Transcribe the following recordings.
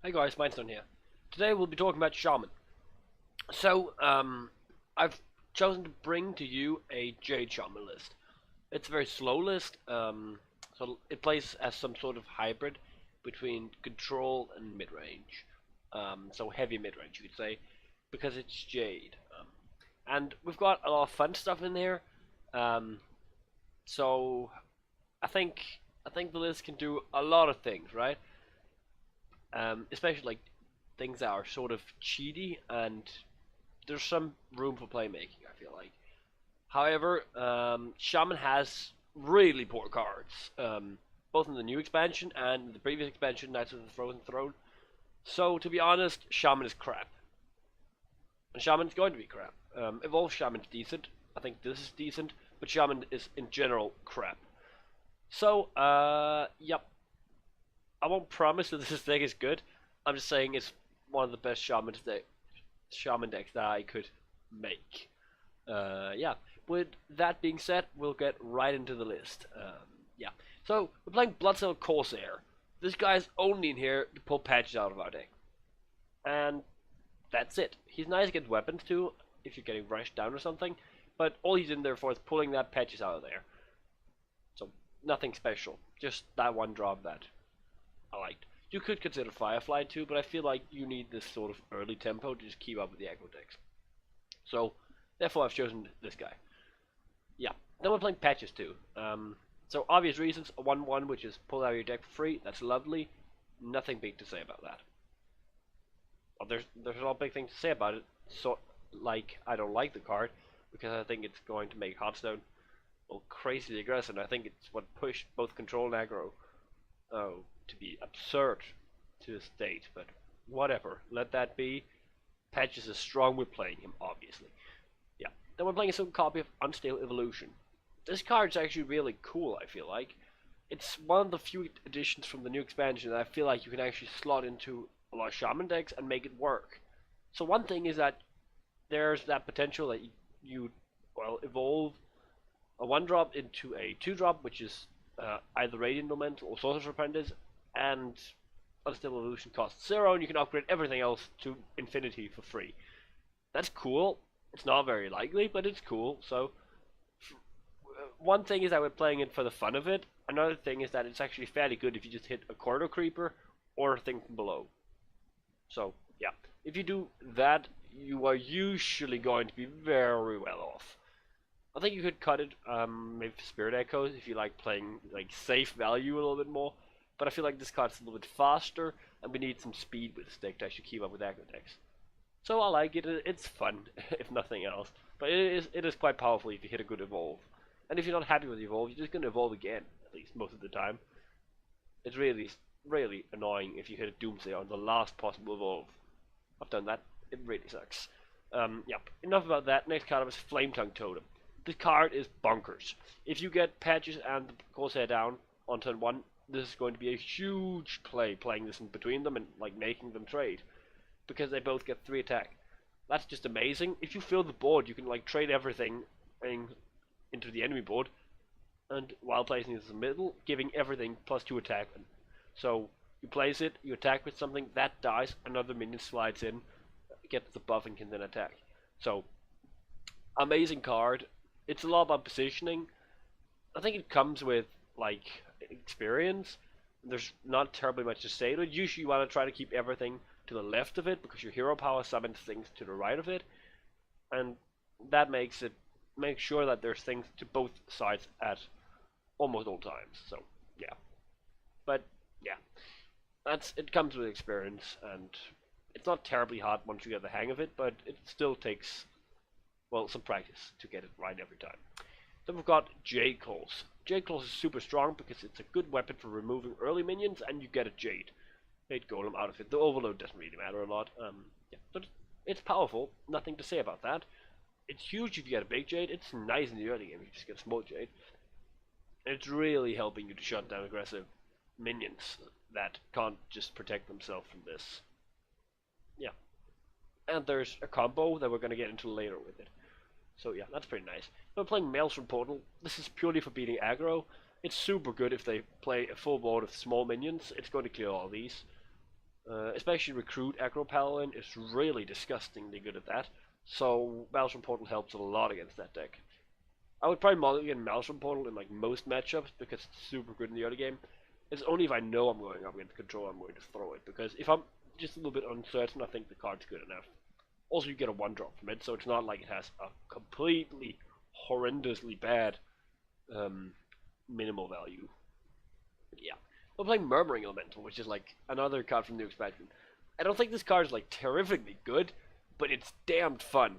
Hey guys, Mindstone here. Today we'll be talking about Shaman. So, I've chosen to bring to you a Jade Shaman list. It's a very slow list, so it plays as some sort of hybrid between control and mid-range. So heavy mid-range, you could say, because it's Jade. And we've got a lot of fun stuff in there. Um, so I think I think the list can do a lot of things, right? Especially like things that are sort of cheaty, and there's some room for playmaking, I feel like. However, Shaman has really poor cards, both in the new expansion and the previous expansion, Knights of the Frozen Throne. So, to be honest, Shaman is crap. And Shaman's going to be crap. Evolved Shaman's decent. I think this is decent, but Shaman is in general crap. So, yep. I won't promise that this deck is good. I'm just saying it's one of the best Shaman decks that I could make. Yeah. With that being said, we'll get right into the list. Yeah. So we're playing Bloodsail Corsair. This guy's only in here to pull patches out of our deck, and that's it. He's nice against weapons too, if you're getting rushed down or something. But all he's in there for is pulling that patches out of there. So nothing special. Just that one drop that I liked. You could consider Firefly too, but I feel like you need this sort of early tempo to just keep up with the aggro decks. So, therefore I've chosen this guy. Yeah. Then we're playing patches too. So obvious reasons, a 1-1 which is pull out of your deck for free, that's lovely. Nothing big to say about that. Well, there's a lot of big things to say about it. So, like, I don't like the card, because I think it's going to make Hearthstone, well, crazily aggressive, and I think it's what pushed both control and aggro to be absurd to a state, but whatever, let that be. Patches is strong, we're playing him, obviously. Yeah. Then we're playing a single copy of Unstable Evolution. This card's actually really cool, I feel like. It's one of the few additions from the new expansion that I feel like you can actually slot into a lot of Shaman decks and make it work. So one thing is that there's that potential that you well, evolve a 1-drop into a 2-drop, which is either Radiant Elemental or Sorcerer's Apprentice, and Unstable Evolution costs 0, and you can upgrade everything else to infinity for free. That's cool. It's not very likely, but it's cool. So, one thing is that we're playing it for the fun of it. Another thing is that it's actually fairly good if you just hit a corridor creeper or a thing from below. So, yeah. If you do that, you are usually going to be very well off. I think you could cut it, maybe for Spirit Echoes if you like playing like safe value a little bit more. But I feel like this card's a little bit faster, and we need some speed with this deck to actually keep up with aggro decks. So I like it. It's fun, if nothing else. But it is quite powerful if you hit a good evolve. And if you're not happy with the evolve, you're just going to evolve again, at least most of the time. It's really annoying if you hit a Doomsday on the last possible evolve. I've done that. It really sucks. Yep. Enough about that. Next card is Flametongue Totem. This card is bonkers. If you get Patches and the Corsair down on turn 1, this is going to be a huge play, playing this in between them and like making them trade, because they both get 3 attack. That's just amazing. If you fill the board, you can like trade everything into the enemy board, and while placing this in the middle, giving everything +2 attack. So you place it, you attack with something that dies, another minion slides in, gets the buff and can then attack. So amazing card. It's a lot about positioning. I think it comes with like experience. There's not terribly much to say to it. Usually you want to try to keep everything to the left of it, because your hero power summons things to the right of it, and that makes sure that there's things to both sides at almost all times. So yeah, but yeah, it comes with experience, and it's not terribly hard once you get the hang of it, but it still takes, well, some practice to get it right every time. Then we've got Jade Claws. Jade Claws is super strong because it's a good weapon for removing early minions, and you get a Jade Golem out of it. The overload doesn't really matter a lot. Yeah, but it's powerful. Nothing to say about that. It's huge if you get a big Jade. It's nice in the early game if you just get a small Jade. It's really helping you to shut down aggressive minions that can't just protect themselves from this. Yeah. And there's a combo that we're going to get into later with it. So yeah, that's pretty nice. We're playing Maelstrom Portal. This is purely for beating aggro. It's super good if they play a full board of small minions. It's going to clear all these. Especially Recruit Aggro Paladin is really disgustingly good at that. So Maelstrom Portal helps a lot against that deck. I would probably mulligan Maelstrom Portal in like most matchups because it's super good in the early game. It's only if I know I'm going up against control I'm going to throw it, because if I'm just a little bit uncertain, I think the card's good enough. Also, you get a 1-drop from it, so it's not like it has a completely horrendously bad minimal value. But yeah. We're playing Murmuring Elemental, which is like another card from the new expansion. I don't think this card is like terrifically good, but it's damned fun.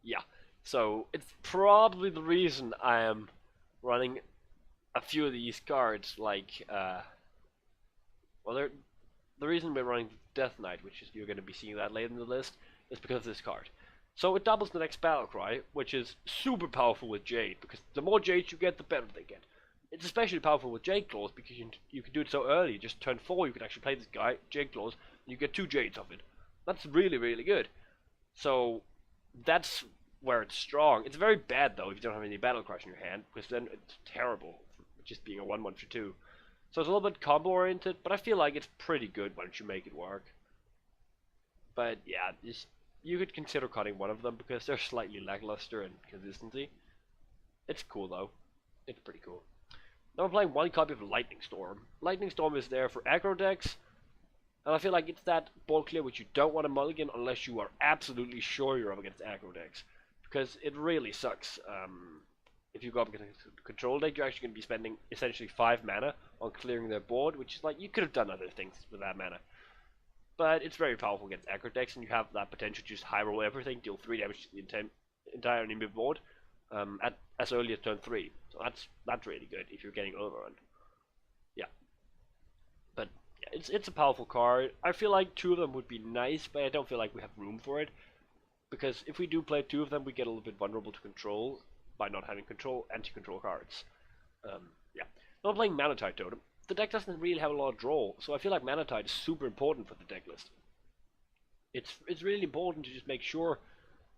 Yeah. So it's probably the reason I am running a few of these cards, like well, the reason we're running Death Knight, which is you're going to be seeing that later in the list, is because of this card. So it doubles the next battle cry, which is super powerful with Jade, because the more Jades you get, the better they get. It's especially powerful with Jade Claws, because you can do it so early. Just turn 4, you can actually play this guy, Jade Claws, and you get 2 Jades of it. That's really, really good. So that's where it's strong. It's very bad, though, if you don't have any Battle Crush in your hand, because then it's terrible, just being a 1/1 for 2. So it's a little bit combo-oriented, but I feel like it's pretty good once you make it work. But yeah, you could consider cutting one of them, because they're slightly lackluster in consistency. It's cool, though. It's pretty cool. Now we're playing one copy of Lightning Storm. Lightning Storm is there for aggro decks, and I feel like it's that board clear which you don't want to mulligan unless you are absolutely sure you're up against aggro decks, because it really sucks. If you go up against a control deck, you're actually going to be spending essentially 5 mana on clearing their board, which is like, you could have done other things with that mana. But it's very powerful against aggro decks, and you have that potential to just high roll everything, deal 3 damage to the entire enemy board at as early as turn 3. So that's really good if you're getting overrun. Yeah. But yeah, it's a powerful card. I feel like 2 of them would be nice, but I don't feel like we have room for it. Because if we do play 2 of them, we get a little bit vulnerable to control by not having anti-control cards. Yeah. Now I'm playing Manatide Totem. The deck doesn't really have a lot of draw, so I feel like Manatide is super important for the deck list. It's really important to just make sure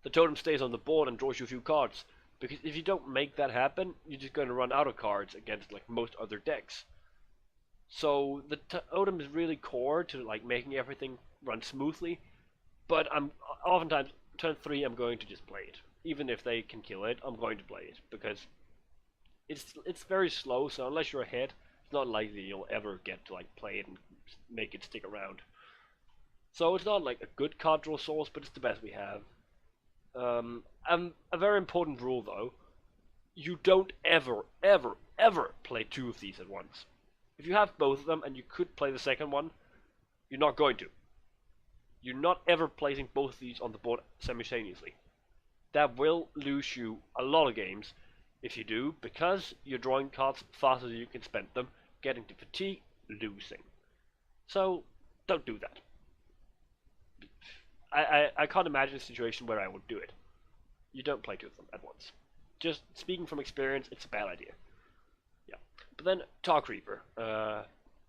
the totem stays on the board and draws you a few cards, because if you don't make that happen, you're just going to run out of cards against like most other decks. So the totem is really core to like making everything run smoothly, but I'm oftentimes turn 3 I'm going to just play it. Even if they can kill it, I'm going to play it, because it's very slow, so unless you're ahead, it's not likely you'll ever get to like play it and make it stick around. So it's not like a good card draw source, but it's the best we have. And a very important rule, though, you don't ever, ever, ever play 2 of these at once. If you have both of them and you could play the second one, you're not going to. You're not ever placing both of these on the board simultaneously. That will lose you a lot of games if you do, because you're drawing cards faster than you can spend them, getting to fatigue, losing. So, don't do that. I can't imagine a situation where I would do it. You don't play 2 of them at once. Just speaking from experience, it's a bad idea. Yeah. But then, Talk Reaper.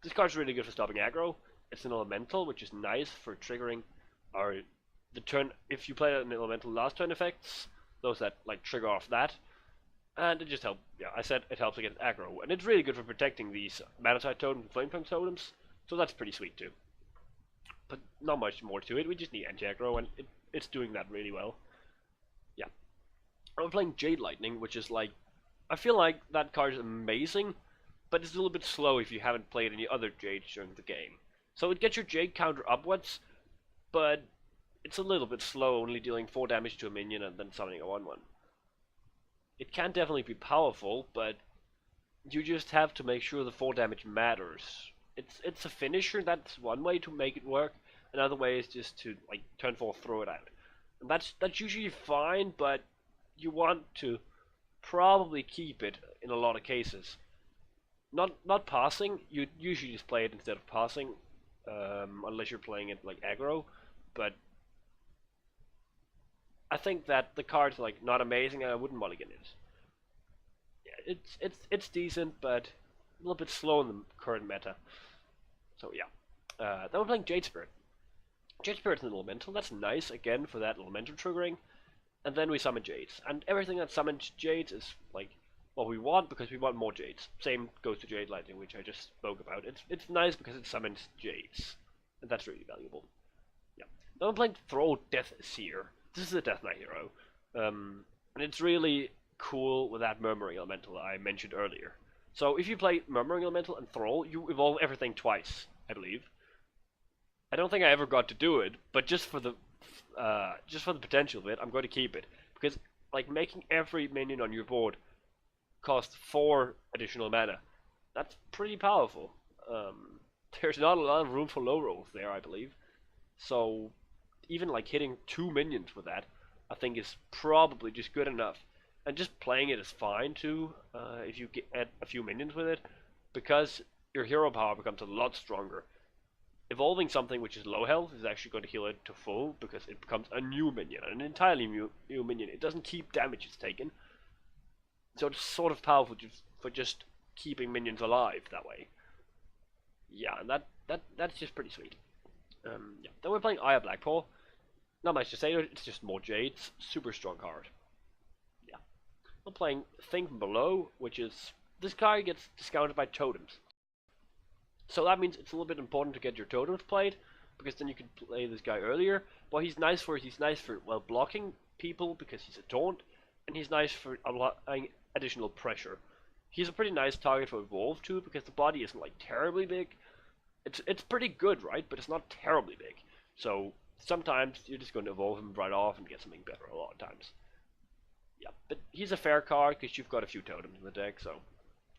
This card's really good for stopping aggro. It's an elemental, which is nice for triggering the turn. If you play an elemental last turn effects, those that like trigger off that, and it just helps. Yeah, I said it helps against aggro, and it's really good for protecting these Manatide Totems and Flametongue Totems. So that's pretty sweet too. But not much more to it. We just need anti-aggro, and it's doing that really well. Yeah. I'm playing Jade Lightning, which is like, I feel like that card is amazing, but it's a little bit slow if you haven't played any other Jades during the game. So it gets your Jade counter upwards, but it's a little bit slow, only dealing 4 damage to a minion and then summoning a 1/1. It can definitely be powerful, but you just have to make sure the 4 damage matters. It's a finisher, that's one way to make it work. Another way is just to like turn 4 throw it out. And that's usually fine, but you want to probably keep it in a lot of cases. Not passing, you usually just play it instead of passing, unless you're playing it like aggro, but I think that the card's like not amazing and I wouldn't mulligan it. Yeah, it's decent, but a little bit slow in the current meta. So yeah. Then we're playing Jade Spirit. Jade Spirit's an elemental, that's nice again for that elemental triggering. And then we summon Jades. And everything that summons Jades is like what we want, because we want more Jades. Same goes to Jade Lightning, which I just spoke about. It's nice because it summons Jades. and that's really valuable. Yeah. Now I'm playing Thrall Deathseer. This is a Death Knight hero, and it's really cool with that Murmuring Elemental I mentioned earlier. So if you play Murmuring Elemental and Thrall, you evolve everything twice, I believe. I don't think I ever got to do it, but just for the potential of it, I'm going to keep it, because like making every minion on your board cost 4 additional mana. That's pretty powerful. There's not a lot of room for low rolls there, I believe. So even like hitting 2 minions with that, I think is probably just good enough. And just playing it is fine too, if you add a few minions with it, because your hero power becomes a lot stronger. Evolving something which is low health is actually going to heal it to full, because it becomes a new minion, an entirely new minion. It doesn't keep damage it's taken. So it's sort of powerful for just keeping minions alive that way. Yeah, and that's just pretty sweet. Yeah. Then we're playing Eye of Blackpaw. Not much to say, it's just more Jades. Super strong card. Yeah. I'm playing Thing from Below, which is... This card gets discounted by totems. So that means it's a little bit important to get your totems played, because then you can play this guy earlier. What he's nice for, well, blocking people, because he's a taunt, and he's nice for applying additional pressure. He's a pretty nice target for Evolve too, because the body isn't like terribly big. It's pretty good, right? But it's not terribly big. So sometimes you're just going to evolve him right off and get something better a lot of times. Yeah, but he's a fair card because you've got a few totems in the deck, so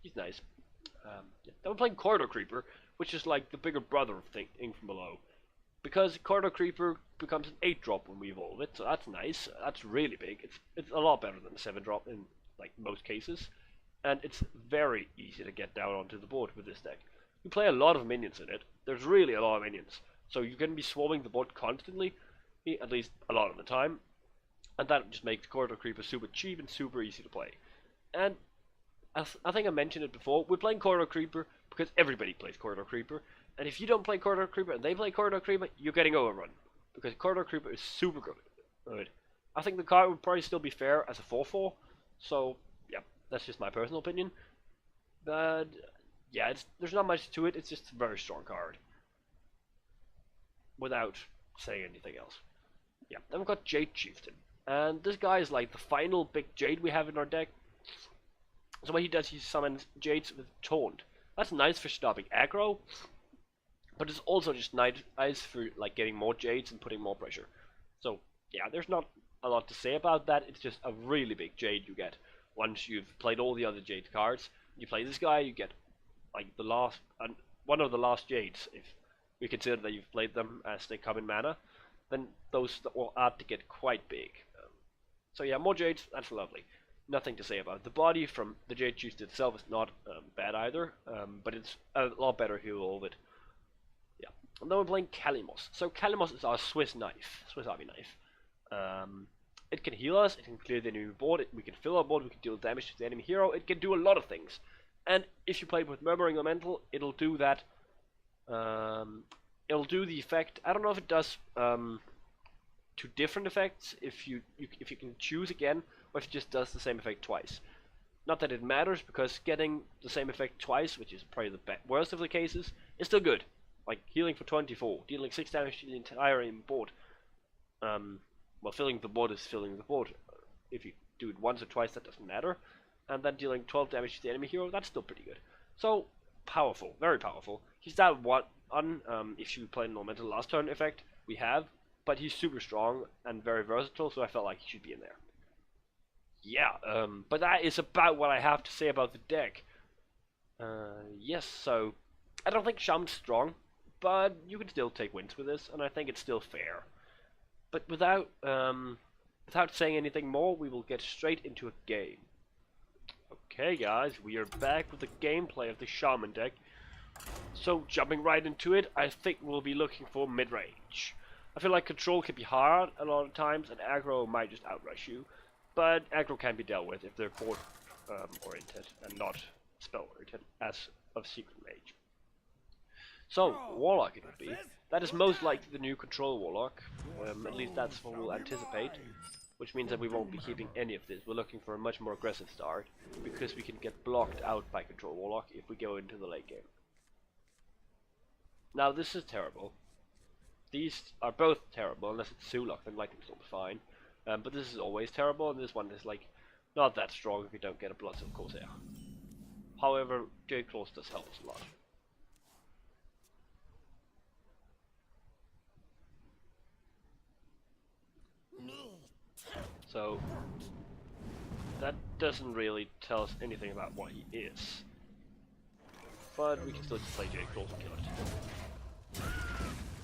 he's nice. Yeah. Then we're playing Corridor Creeper, which is like the bigger brother of Thing from Below. Because Corridor Creeper becomes an 8-drop when we evolve it, so that's nice. That's really big. It's a lot better than a 7-drop in like most cases. And it's very easy to get down onto the board with this deck. You play a lot of minions in it. There's really a lot of minions. So you can be swarming the board constantly, at least a lot of the time. And that just makes Corridor Creeper super cheap and super easy to play. And I think I mentioned it before, we're playing Corridor Creeper because everybody plays Corridor Creeper. And if you don't play Corridor Creeper and they play Corridor Creeper, you're getting overrun. Because Corridor Creeper is super good. I think the card would probably still be fair as a 4-4. So, yeah, that's just my personal opinion. But, yeah, there's not much to it. It's just a very strong card. Without saying anything else. Yeah, then we've got Jade Chieftain. And this guy is like the final big Jade we have in our deck. So what he does, he summons Jades with Taunt. That's nice for stopping aggro. But it's also just nice for like getting more Jades and putting more pressure. So, yeah, there's not a lot to say about that. It's just a really big Jade you get once you've played all the other Jade cards. You play this guy, you get like the last, one of the last Jades, if we consider that you've played them as they come in mana, then those will add to get quite big. So yeah, more Jades, that's lovely. Nothing to say about it. The body from the Jade Chieftain itself is not bad either, but it's a lot better if you evolve it. Yeah, and then we're playing Kalimos. So Kalimos is our Swiss Army knife. It can heal us, it can clear the enemy board, we can fill our board, we can deal damage to the enemy hero, it can do a lot of things. And if you play it with Murmuring Elemental, it'll do that. It'll do the effect. I don't know if it does 2 different effects, if you can choose again, or if it just does the same effect twice. Not that it matters, because getting the same effect twice, which is probably the worst of the cases, is still good. Like healing for 24, dealing 6 damage to the entire enemy board. Well, filling the board is filling the board. If you do it once or twice, that doesn't matter. And then dealing 12 damage to the enemy hero, that's still pretty good. So, powerful, very powerful. He's that one, if you play an elemental last turn effect, we have, but he's super strong and very versatile, so I felt like he should be in there. Yeah, but that is about what I have to say about the deck. Yes, so, I don't think Shaman's strong, but you can still take wins with this, and I think it's still fair. But without saying anything more, we will get straight into a game. Okay guys, we are back with the gameplay of the Shaman deck. So jumping right into it, I think we'll be looking for mid-range. I feel like control can be hard a lot of times, and aggro might just outrush you. But aggro can be dealt with if they're board oriented and not spell oriented, as of Secret Mage. So, Warlock it would be. That is most likely the new control Warlock, at least that's what we'll anticipate. Which means that we won't be keeping any of this. We're looking for a much more aggressive start, because we can get blocked out by control Warlock if we go into the late game. Now this is terrible, these are both terrible, unless it's Sulok, then Lightning Storm's fine. But this is always terrible, and this one is like not that strong if you don't get a Bloodsail Corsair. However, Jade Claws does help us a lot. So that doesn't really tell us anything about what he is. But we can still just play Jade Claws and kill it.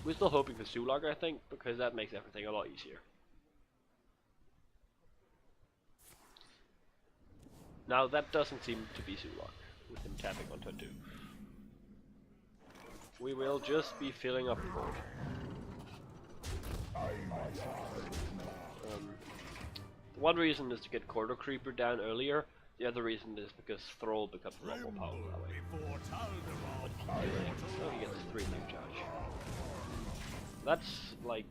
We're still hoping for Sulok, I think, because that makes everything a lot easier. Now that doesn't seem to be Sulok, with him tapping on turn 2. We will just be filling up the board. One reason is to get Corridor Creeper down earlier, the other reason is because Thrall becomes a lot more powerful that way. So he gets 3 life charge. That's, like,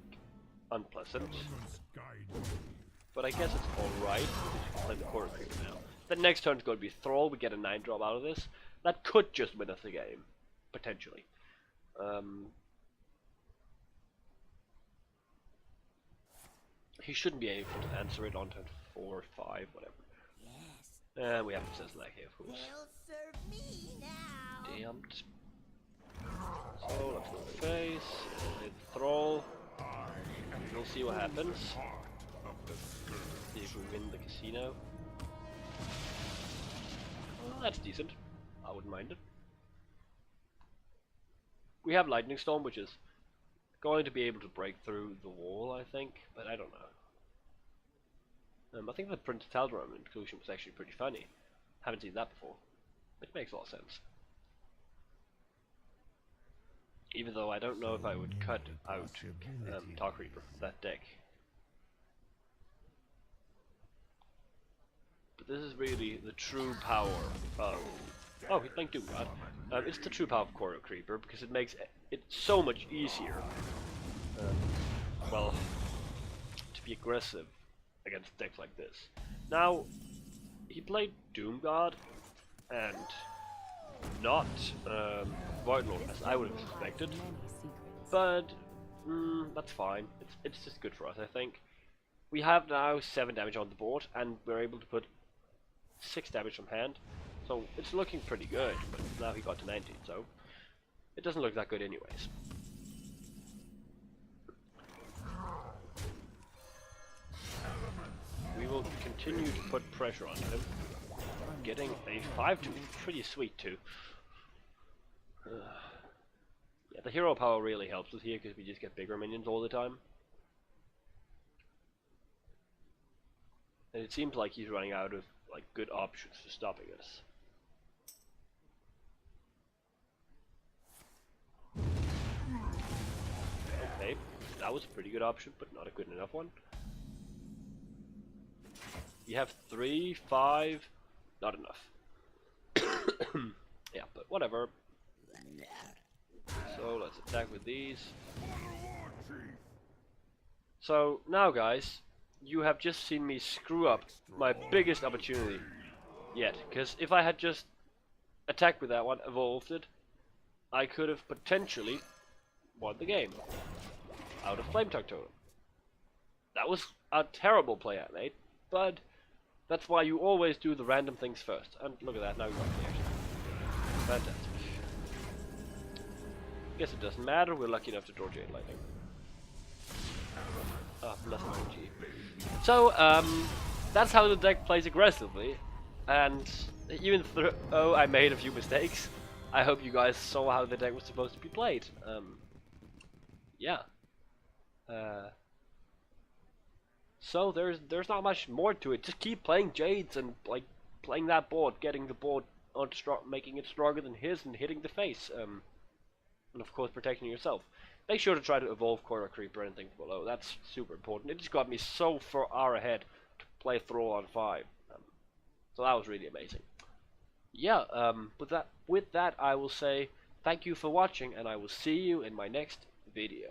unpleasant. But I guess it's alright, we can play the Corridor Creeper now. The next turn is going to be Thrall, we get a 9 drop out of this. That could just win us the game, potentially. He shouldn't be able to answer it on turn 4 or 5, whatever. Yes. And we have to Sesslak here, of course. Serve me now. Damned. So let's go face, hit Thrall. We'll see what happens. See if we win the casino. Well, that's decent. I wouldn't mind it. We have Lightning Storm, which is going to be able to break through the wall, I think, but I don't know. I think the Prince Tal'Daram inclusion was actually pretty funny. Haven't seen that before. It makes a lot of sense. Even though I don't know if I would cut out Tar Creeper from that deck. But this is really the true power of... Oh, he's playing Doom God. It's the true power of Corridor Creeper, because it makes it so much easier, well, to be aggressive against decks like this. Now, he played Doom God, and not Voidlord, as I would have expected, but that's fine. It's just good for us, I think. We have now 7 damage on the board, and we're able to put 6 damage from hand. So it's looking pretty good, but now he got to 19, so it doesn't look that good anyways. We will continue to put pressure on him. Getting a 5-2, pretty sweet too. Yeah, the hero power really helps us here because we just get bigger minions all the time. And it seems like he's running out of like good options for stopping us. Okay, that was a pretty good option, but not a good enough one. You have 3, 5, not enough. Yeah, but whatever. So let's attack with these. So now guys, you have just seen me screw up my biggest opportunity yet, because if I had just attacked with that one, evolved it, I could have potentially won the game out of Flametongue Totem. That was a terrible play I made, but that's why you always do the random things first. And look at that, now we got cleared. Fantastic. Guess it doesn't matter, we're lucky enough to draw Jade Lightning. Ah, bless my G. So, that's how the deck plays aggressively, and even though I made a few mistakes, I hope you guys saw how the deck was supposed to be played. Yeah. So there's not much more to it. Just keep playing Jades and like playing that board, getting the board on making it stronger than his, and hitting the face. And of course protecting yourself. Make sure to try to evolve Corridor Creeper and things below. That's super important. It just got me so far ahead to play Thrall on 5. So that was really amazing. Yeah, with that I will say thank you for watching, and I will see you in my next video.